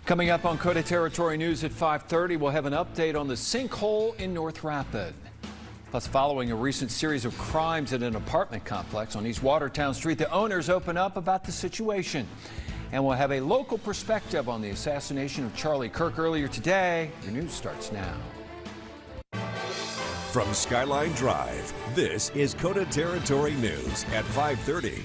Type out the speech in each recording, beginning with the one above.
Coming up on KOTA Territory News at 5:30, we'll have an update on the sinkhole in North Rapid. Plus, following a recent series of crimes at an apartment complex on East Watertown Street, the owners open up about the situation. And we'll have a local perspective on the assassination of Charlie Kirk earlier today. Your news starts now. From Skyline Drive, this is KOTA Territory News at 5:30.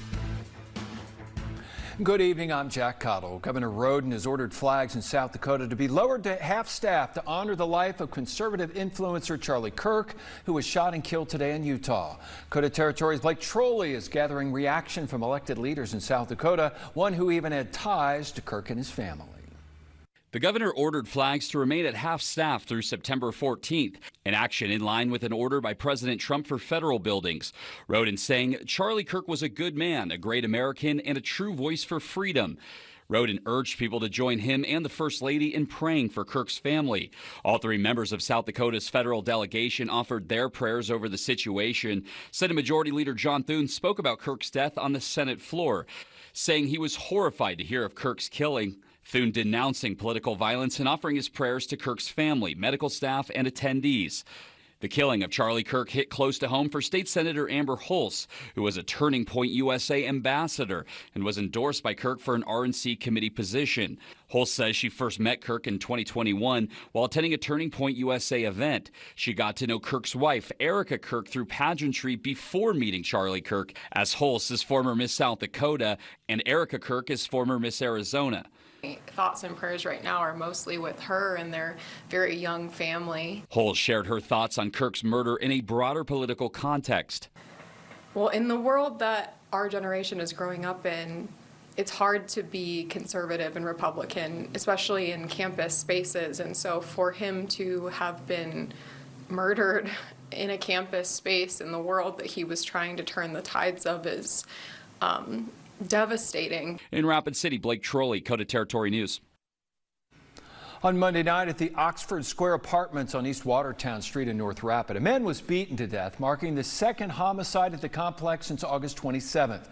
Good evening, I'm Jack Cottle. Governor Roden has ordered flags in South Dakota to be lowered to half-staff to honor the life of conservative influencer Charlie Kirk, who was shot and killed today in Utah. KOTA Territory's Blake Trolley is gathering reaction from elected leaders in South Dakota, one who even had ties to Kirk and his family. The governor ordered flags to remain at half-staff through September 14th, an action in line with an order by President Trump for federal buildings. Roden saying Charlie Kirk was a good man, a great American, and a true voice for freedom. Roden urged people to join him and the First Lady in praying for Kirk's family. All three members of South Dakota's federal delegation offered their prayers over the situation. Senate Majority Leader John Thune spoke about Kirk's death on the Senate floor, saying he was horrified to hear of Kirk's killing. Thune denouncing political violence and offering his prayers to Kirk's family, medical staff, and attendees. The killing of Charlie Kirk hit close to home for State Senator Amber Hulse, who was a Turning Point USA ambassador and was endorsed by Kirk for an RNC committee position. Hulse says she first met Kirk in 2021 while attending a Turning Point USA event. She got to know Kirk's wife, Erica Kirk, through pageantry before meeting Charlie Kirk, as Hulse is former Miss South Dakota and Erica Kirk is former Miss Arizona. Thoughts and prayers right now are mostly with her and their very young family. Hulse shared her thoughts on Kirk's murder in a broader political context. Well, in the world that our generation is growing up in, it's hard to be conservative and Republican, especially in campus spaces. And so for him to have been murdered in a campus space in the world that he was trying to turn the tides of is devastating. In Rapid City, Blake Trolley, KOTA Territory News. On Monday night at the Oxford Square Apartments on East Watertown Street in North Rapid, a man was beaten to death, marking the second homicide at the complex since August 27th.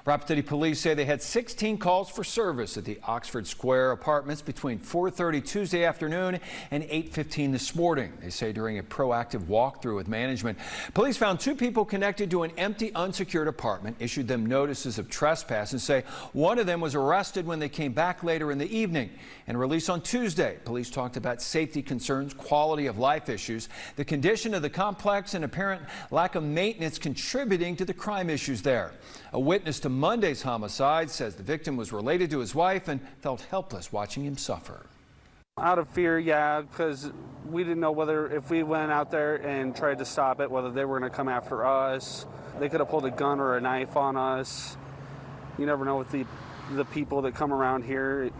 Rapid City police say they had 16 calls for service at the Oxford Square Apartments between 4:30 Tuesday afternoon and 8:15 this morning. They say during a proactive walkthrough with management, police found two people connected to an empty, unsecured apartment, issued them notices of trespass, and say one of them was arrested when they came back later in the evening and released on Tuesday. Police talked about safety concerns, quality of life issues, the condition of the complex, and apparent lack of maintenance contributing to the crime issues there. A witness to Monday's homicide says the victim was related to his wife and felt helpless watching him suffer. Out of fear, yeah, because we didn't know whether if we went out there and tried to stop it, whether they were going to come after us. They could have pulled a gun or a knife on us. You never know with the people that come around here.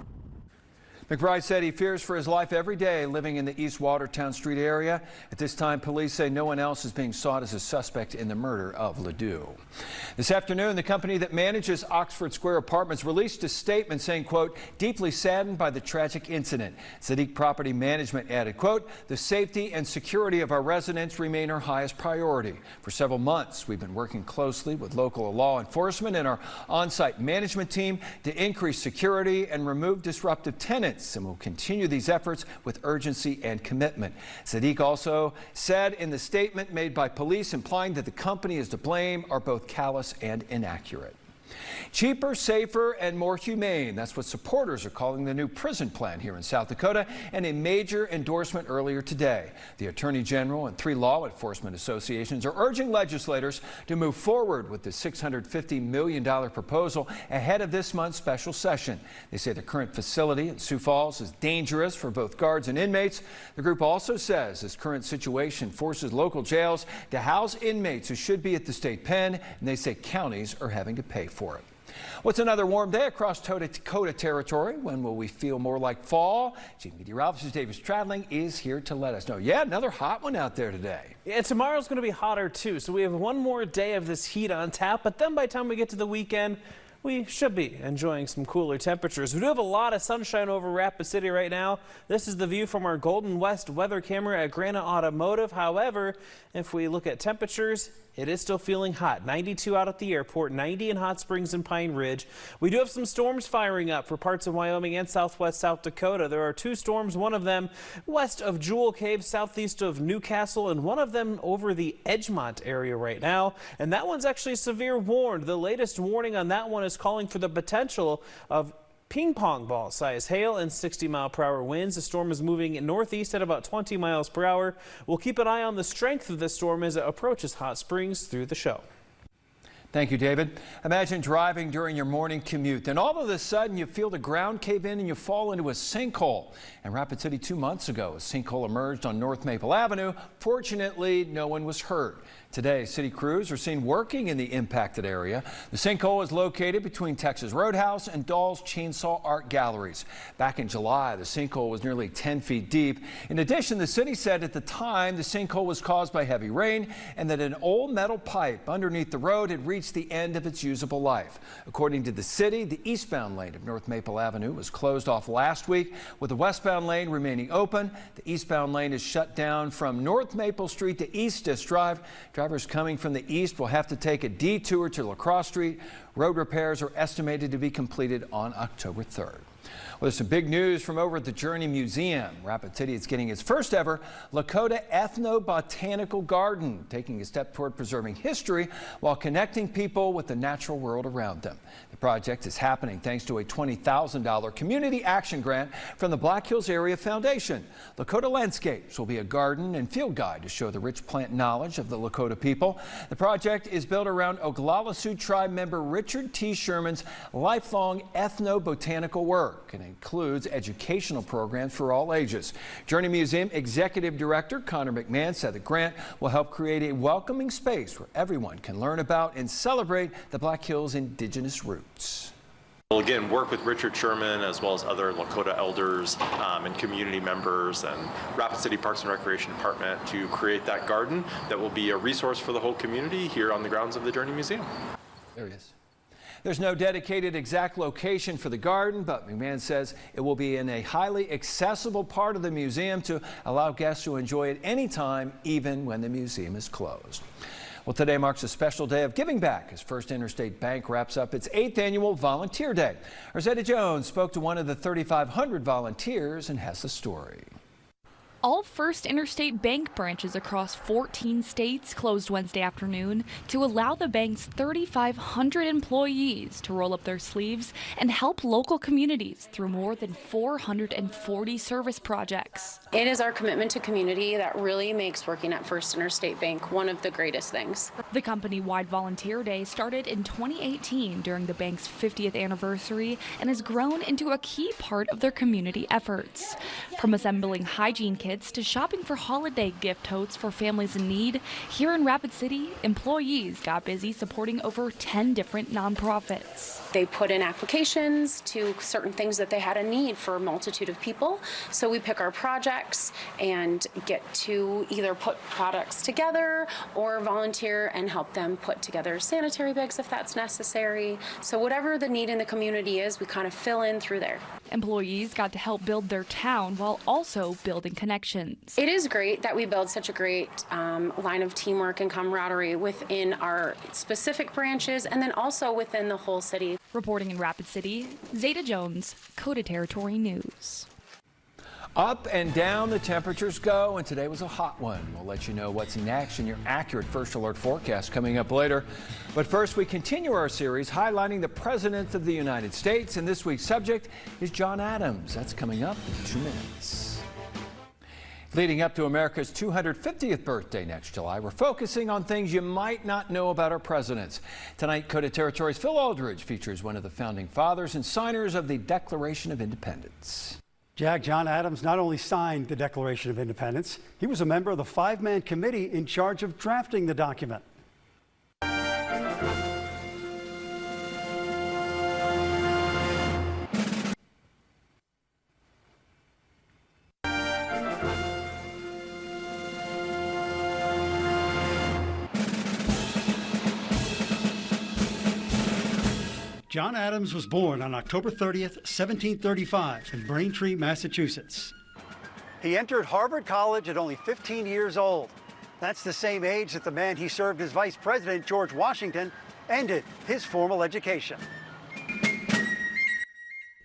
McBride said he fears for his life every day living in the East Watertown Street area. At this time, police say no one else is being sought as a suspect in the murder of Ledoux. This afternoon, the company that manages Oxford Square Apartments released a statement saying, quote, deeply saddened by the tragic incident. Sadiq Property Management added, quote, the safety and security of our residents remain our highest priority. For several months, we've been working closely with local law enforcement and our on-site management team to increase security and remove disruptive tenants, and will continue these efforts with urgency and commitment. Sadiq also said in the statement made by police implying that the company is to blame are both callous and inaccurate. Cheaper, safer, and more humane. That's what supporters are calling the new prison plan here in South Dakota, and a major endorsement earlier today. The Attorney General and 3 law enforcement associations are urging legislators to move forward with the $650 million proposal ahead of this month's special session. They say the current facility in Sioux Falls is dangerous for both guards and inmates. The group also says this current situation forces local jails to house inmates who should be at the state pen, and they say counties are having to pay for it. What's another warm day across KOTA territory? When will we feel more like fall? Chief Meteorologist Davis Stradling is here to let us know. Yeah, another hot one out there today. Yeah, tomorrow's going to be hotter too, so we have one more day of this heat on tap, but then by the time we get to the weekend, we should be enjoying some cooler temperatures. We do have a lot of sunshine over Rapid City right now. This is the view from our Golden West weather camera at Granite Automotive. However, if we look at temperatures, it is still feeling hot. 92 out at the airport, 90 in Hot Springs and Pine Ridge. We do have some storms firing up for parts of Wyoming and southwest South Dakota. There are 2 storms, one of them west of Jewel Cave, southeast of Newcastle, and one of them over the Edgemont area right now. And that one's actually severe warned. The latest warning on that one is calling for the potential of ping pong ball size hail and 60-mile-per-hour winds. The storm is moving northeast at about 20 miles per hour. We'll keep an eye on the strength of this storm as it approaches Hot Springs through the show. Thank you, David. Imagine driving during your morning commute. Then all of a sudden you feel the ground cave in and you fall into a sinkhole. In Rapid City 2 months ago, a sinkhole emerged on North Maple Avenue. Fortunately, no one was hurt. Today, city crews are seen working in the impacted area. The sinkhole is located between Texas Roadhouse and Dahl's Chainsaw Art Galleries. Back in July, the sinkhole was nearly 10 feet deep. In addition, the city said at the time the sinkhole was caused by heavy rain and that an old metal pipe underneath the road had reached the end of its usable life. According to the city, the eastbound lane of North Maple Avenue was closed off last week, with the westbound lane remaining open. The eastbound lane is shut down from North Maple Street to East Disk Drive. Drivers coming from the east will have to take a detour to La Crosse Street. Road repairs are estimated to be completed on October 3rd. Well, there's some big news from over at the Journey Museum. Rapid City is getting its first ever Dakota Ethnobotanical Garden, taking a step toward preserving history while connecting people with the natural world around them. The project is happening thanks to a $20,000 community action grant from the Black Hills Area Foundation. Dakota Landscapes will be a garden and field guide to show the rich plant knowledge of the Lakota people. The project is built around Oglala Sioux Tribe member Richard T. Sherman's lifelong ethnobotanical work and includes educational programs for all ages. Journey Museum Executive Director Connor McMahon said the grant will help create a welcoming space where everyone can learn about and celebrate the Black Hills indigenous roots. We'll again work with Richard Sherman as well as other Lakota elders and community members and Rapid City Parks and Recreation Department to create that garden that will be a resource for the whole community here on the grounds of the Journey Museum. There it is. There's no dedicated exact location for the garden, but McMahon says it will be in a highly accessible part of the museum to allow guests to enjoy it anytime, even when the museum is closed. Well, today marks a special day of giving back as First Interstate Bank wraps up its 8th annual Volunteer Day. Rosetta Jones spoke to one of the 3,500 volunteers and has the story. All First Interstate Bank branches across 14 states closed Wednesday afternoon to allow the bank's 3,500 employees to roll up their sleeves and help local communities through more than 440 service projects. It is our commitment to community that really makes working at First Interstate Bank one of the greatest things. The company-wide Volunteer Day started in 2018 during the bank's 50th anniversary and has grown into a key part of their community efforts. From assembling hygiene kits to shopping for holiday gift totes for families in need, here in Rapid City, employees got busy supporting over 10 different nonprofits. They put in applications to certain things that they had a need for a multitude of people. So we pick our projects and get to either put products together or volunteer and help them put together sanitary bags if that's necessary. So whatever the need in the community is, we kind of fill in through there. Employees got to help build their town while also building connections. It is great that we build such a great line of teamwork and camaraderie within our specific branches and then also within the whole city. Reporting in Rapid City, Zeta Jones, KOTA Territory News. Up and down the temperatures go, and today was a hot one. We'll let you know what's next in your accurate First Alert forecast coming up later. But first, we continue our series highlighting the President of the United States, and this week's subject is John Adams. That's coming up in 2 minutes. Leading up to America's 250th birthday next July, we're focusing on things you might not know about our presidents. Tonight, KOTA Territory's Phil Aldridge features one of the founding fathers and signers of the Declaration of Independence. Jack, John Adams not only signed the Declaration of Independence, he was a member of the 5-man committee in charge of drafting the document. John Adams was born on October 30th, 1735 in Braintree, Massachusetts. He entered Harvard College at only 15 years old. That's the same age that the man he served as vice president, George Washington, ended his formal education.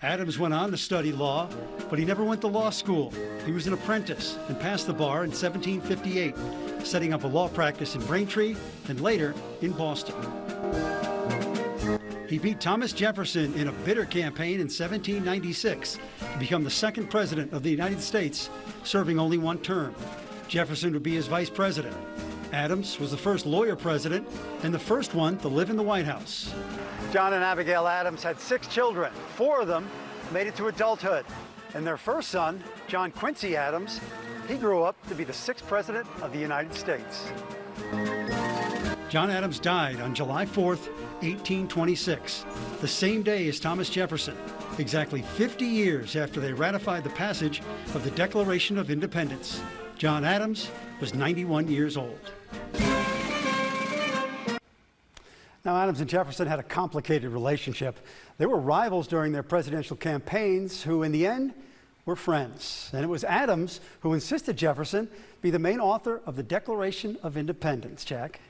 Adams went on to study law, but he never went to law school. He was an apprentice and passed the bar in 1758, setting up a law practice in Braintree and later in Boston. He beat Thomas Jefferson in a bitter campaign in 1796 to become the second president of the United States, serving only one term. Jefferson would be his vice president. Adams was the first lawyer president and the first one to live in the White House. John and Abigail Adams had 6 children. 4 of them made it to adulthood. And their first son, John Quincy Adams, he grew up to be the 6th president of the United States. John Adams died on July 4th, 1826, the same day as Thomas Jefferson, exactly 50 years after they ratified the passage of the Declaration of Independence. John Adams was 91 years old. Now, Adams and Jefferson had a complicated relationship. They were rivals during their presidential campaigns who, in the end, were friends. And it was Adams who insisted Jefferson be the main author of the Declaration of Independence. Jack?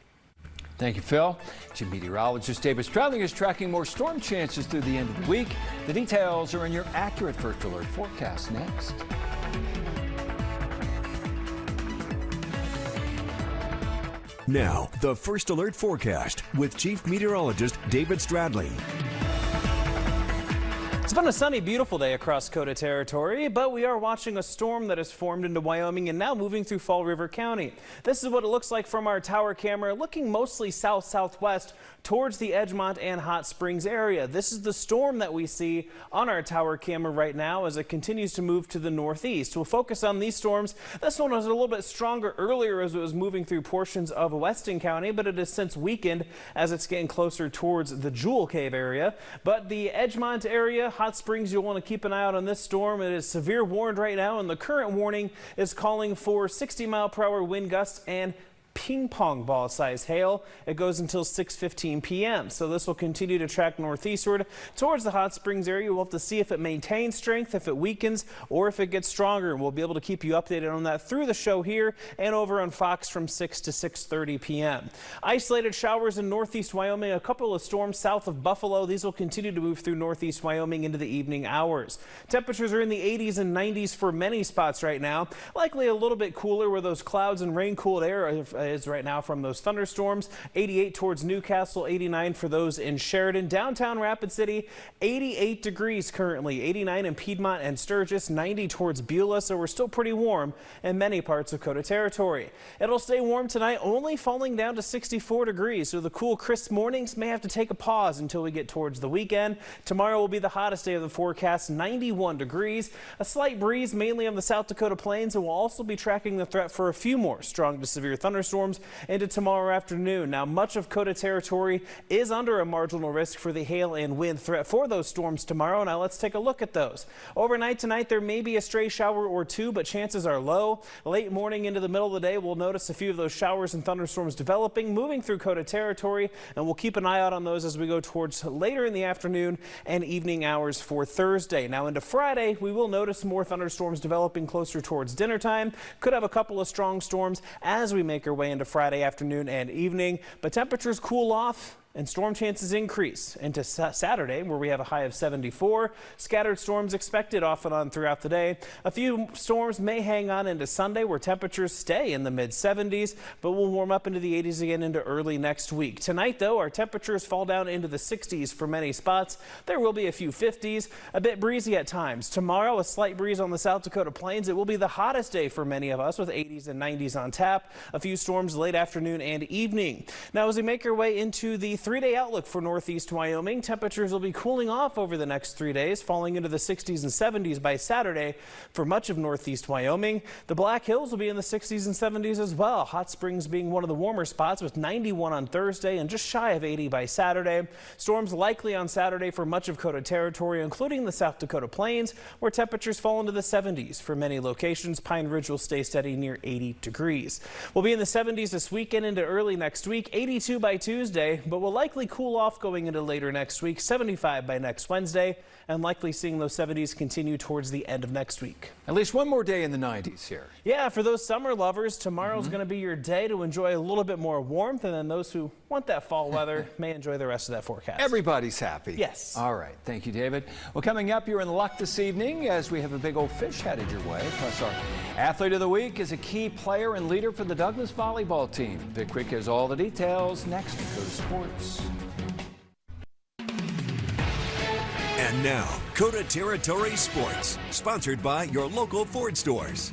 Thank you, Phil. Chief meteorologist David Stradling is tracking more storm chances through the end of the week. The details are in your accurate First Alert forecast next. Now, the First Alert forecast with Chief Meteorologist David Stradling. It's been a sunny, beautiful day across KOTA territory, but we are watching a storm that has formed into Wyoming and now moving through Fall River County. This is what it looks like from our tower camera, looking mostly south-southwest towards the Edgemont and Hot Springs area. This is the storm that we see on our tower camera right now as it continues to move to the northeast. We'll focus on these storms. This one was a little bit stronger earlier as it was moving through portions of Weston County, but it has since weakened as it's getting closer towards the Jewel Cave area. But the Edgemont area, Hot Springs, you'll want to keep an eye out on this storm. It is severe warned right now, and the current warning is calling for 60-mile-per-hour wind gusts and ping pong ball size hail. It goes until 6:15 p.m. So this will continue to track northeastward towards the Hot Springs area. We'll have to see if it maintains strength, if it weakens, or if it gets stronger. And we'll be able to keep you updated on that through the show here and over on Fox from 6 to 6:30 p.m. Isolated showers in northeast Wyoming, a couple of storms south of Buffalo. These will continue to move through northeast Wyoming into the evening hours. Temperatures are in the 80s and 90s for many spots right now. Likely a little bit cooler where those clouds and rain-cooled air is right now from those thunderstorms. 88 towards Newcastle, 89 for those in Sheridan. Downtown Rapid City, 88 degrees currently, 89 in Piedmont and Sturgis, 90 towards Beulah, so we're still pretty warm in many parts of KOTA territory. It'll stay warm tonight, only falling down to 64 degrees, so the cool, crisp mornings may have to take a pause until we get towards the weekend. Tomorrow will be the hottest day of the forecast, 91 degrees. A slight breeze mainly on the South Dakota plains, and we'll also be tracking the threat for a few more strong to severe thunderstorms into tomorrow afternoon. Now, much of KOTA territory is under a marginal risk for the hail and wind threat for those storms tomorrow. Now, let's take a look at those. Overnight tonight, there may be a stray shower or two, but chances are low. Late morning into the middle of the day, we'll notice a few of those showers and thunderstorms developing, moving through KOTA territory, and we'll keep an eye out on those as we go towards later in the afternoon and evening hours for Thursday. Now, into Friday, we will notice more thunderstorms developing closer towards dinner time. Could have a couple of strong storms as we make our way into Friday afternoon and evening, but temperatures cool off and storm chances increase into Saturday, where we have a high of 74. Scattered storms expected off and on throughout the day. A few storms may hang on into Sunday, where temperatures stay in the mid-70s, but will warm up into the 80s again into early next week. Tonight, though, our temperatures fall down into the 60s for many spots. There will be a few 50s, a bit breezy at times. Tomorrow, a slight breeze on the South Dakota plains. It will be the hottest day for many of us, with 80s and 90s on tap. A few storms late afternoon and evening. Now, as we make our way into the 3-day outlook for northeast Wyoming, temperatures will be cooling off over the next 3 days, falling into the 60s and 70s by Saturday for much of northeast Wyoming. The Black Hills will be in the 60s and 70s as well. Hot Springs being one of the warmer spots with 91 on Thursday and just shy of 80 by Saturday. Storms likely on Saturday for much of KOTA territory, including the South Dakota plains, where temperatures fall into the 70s for many locations. Pine Ridge will stay steady near 80 degrees. We'll be in the 70s this weekend into early next week, 82 by Tuesday, but we'll will likely cool off going into later next week, 75 by next Wednesday, and likely seeing those 70s continue towards the end of next week. At least one more day in the 90s here. Yeah, for those summer lovers, tomorrow's going to be your day to enjoy a little bit more warmth, and then those who want that fall weather may enjoy the rest of that forecast. Everybody's happy. Yes. All right. Thank you, David. Well, coming up, you're in luck this evening as we have a big old fish headed your way. Plus, our athlete of the week is a key player and leader for the Douglas volleyball team. Vic Quick has all the details next to KOTA Sports. And now, KOTA Territory Sports, sponsored by your local Ford stores.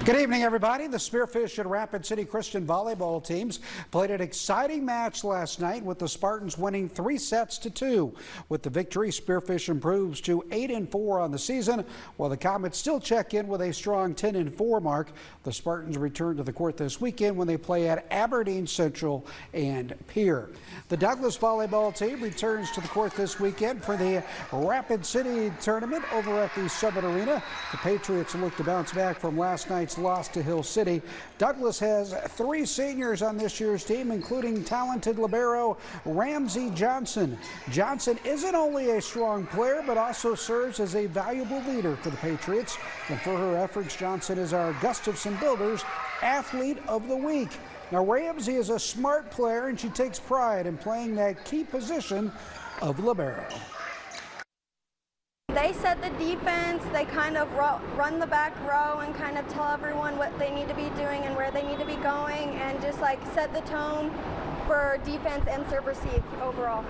Good evening, everybody. The Spearfish and Rapid City Christian volleyball teams played an exciting match last night with the Spartans winning 3-2. With the victory, Spearfish improves to 8-4 on the season, while the Comets still check in with a strong 10-4 mark. The Spartans return to the court this weekend when they play at Aberdeen Central and Pier. The Douglas volleyball team returns to the court this weekend for the Rapid City tournament over at the Summit Arena. The Patriots look to bounce back from last night's loss to Hill City. Douglas has 3 seniors on this year's team, including talented libero Ramsey Johnson. Johnson isn't only a strong player, but also serves as a valuable leader for the Patriots. And for her efforts, Johnson is our Gustafson Builders Athlete of the Week. Now, Ramsey is a smart player, and she takes pride in playing that key position of libero. They set the defense, they kind of run the back row and kind of tell everyone what they need to be doing and where they need to be going, and just like set the tone for defense and serve receive overall.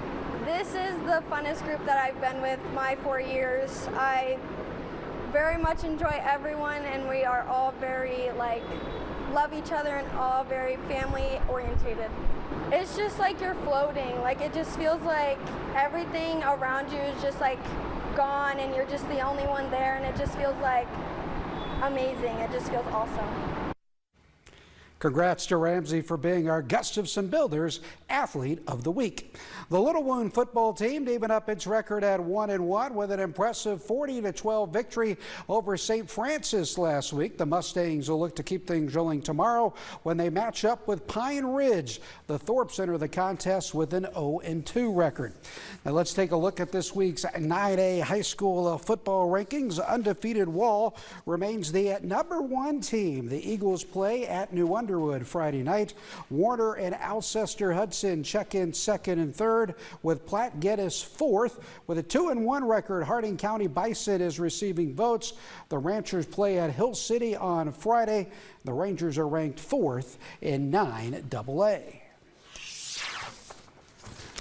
This is the funnest group that I've been with my 4 years. I very much enjoy everyone, and we are all very love each other and all very family orientated. It's just like you're floating, like it just feels like everything around you is just like gone and you're just the only one there, and it just feels like amazing. It just feels awesome. Congrats to Ramsey for being our Gustafson Builders Athlete of the Week. The Little Wound football team even up its record at 1-1 with an impressive 40-12 victory over St. Francis last week. The Mustangs will look to keep things rolling tomorrow when they match up with Pine Ridge. The Thorpes enter the contest with an 0-2 record. Now let's take a look at this week's 9A high school football rankings. Undefeated Wall remains the #1 team. The Eagles play at New Underwood Friday night. Warner and Alcester Hudson check in 2nd and 3rd, with Platte Geddes 4th. With a 2-1 record, Harding County Bison is receiving votes. The Ranchers play at Hill City on Friday. The Rangers are ranked 4th in 9AA.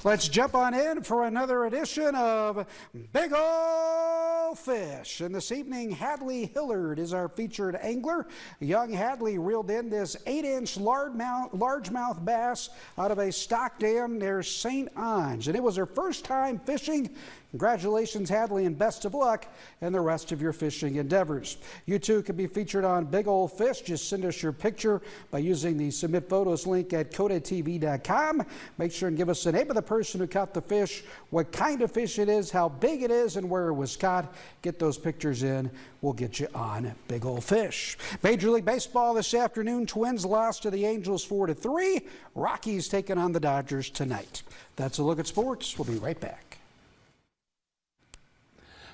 Let's jump on in for another edition of Big Ol' Fish. And this evening, Hadley Hillard is our featured angler. Young Hadley reeled in this 8-inch largemouth bass out of a stock dam near St. Ange. And it was her first time fishing. Congratulations, Hadley, and best of luck in the rest of your fishing endeavors. You too can be featured on Big Ol' Fish. Just send us your picture by using the Submit Photos link at KOTATV.com. Make sure and give us the name of the person who caught the fish, what kind of fish it is, how big it is, and where it was caught. Get those pictures in. We'll get you on Big Ol' Fish. Major League Baseball this afternoon. Twins lost to the Angels 4-3. Rockies taking on the Dodgers tonight. That's a look at sports. We'll be right back.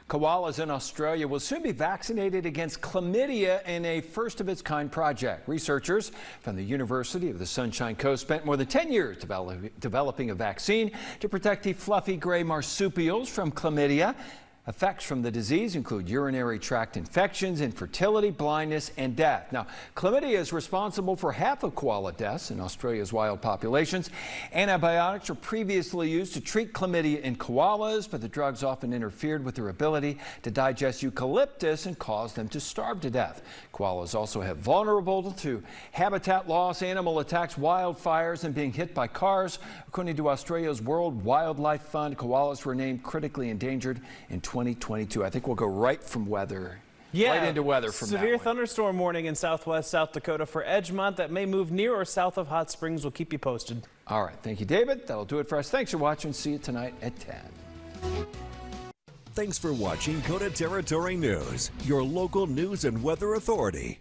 Koalas in Australia will soon be vaccinated against chlamydia in a first-of-its-kind project. Researchers from the University of the Sunshine Coast spent more than 10 years developing a vaccine to protect the fluffy gray marsupials from chlamydia. Effects from the disease include urinary tract infections, infertility, blindness, and death. Now, chlamydia is responsible for half of koala deaths in Australia's wild populations. Antibiotics were previously used to treat chlamydia in koalas, but the drugs often interfered with their ability to digest eucalyptus and caused them to starve to death. Koalas also have vulnerable to habitat loss, animal attacks, wildfires, and being hit by cars. According to Australia's World Wildlife Fund, koalas were named critically endangered in 2022. I think we'll go right from weather. Right into weather from severe thunderstorm warning in southwest South Dakota for Edgemont that may move near or south of Hot Springs. We'll keep you posted. All right. Thank you, David. That'll do it for us. Thanks for watching. See you tonight at 10. Thanks for watching KOTA Territory News, your local news and weather authority.